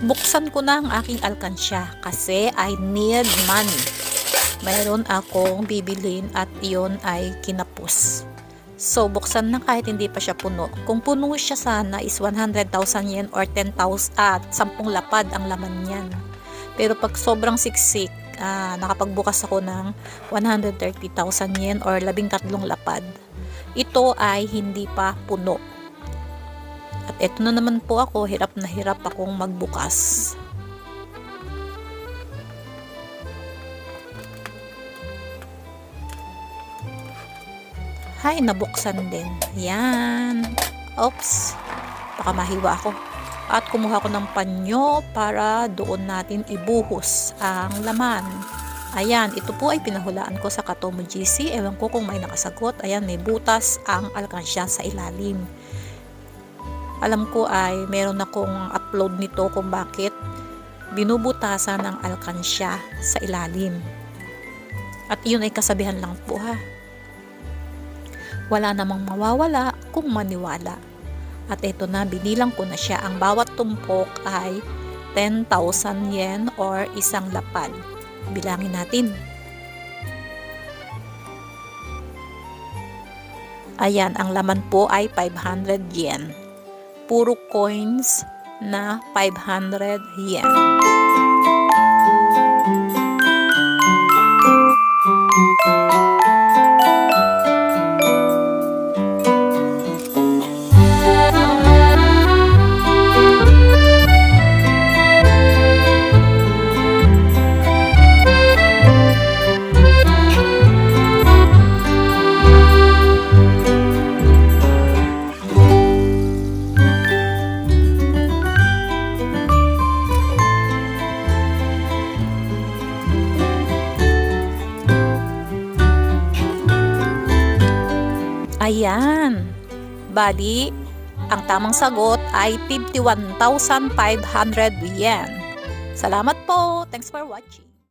Buksan ko na ang aking alkansya kasi I need money. Mayroon akong bibilin at iyon ay kinapos. So, buksan na kahit hindi pa siya puno. Kung puno siya sana is 100,000 yen or 10,000 at 10 lapad ang laman niyan. Pero pag sobrang siksik, nakapagbukas ako ng 130,000 yen or 13 lapad. Ito ay hindi pa puno. At eto na naman po ako, hirap na hirap akong magbukas. Hay, nabuksan din. Yan. Oops. Baka mahiwa ako. At kumuha ko ng panyo para doon natin ibuhos ang laman. Ayan, ito po ay pinahulaan ko sa Katomo GC. Ewan ko kung may nakasagot. Ayan, may butas ang alkansya sa ilalim. Alam ko ay meron akong upload nito kung bakit binubutasan ng alkansya sa ilalim. At yun ay kasabihan lang po ha. Wala namang mawawala kung maniwala. At ito na, binilang ko na siya. Ang bawat tumpok ay 10,000 yen or isang lapad. Bilangin natin. Ayan, ang laman po ay 500 yen. Puro coins na 500 yen. Ayan. Bali, ang tamang sagot ay 51,500 yen. Salamat po. Thanks for watching.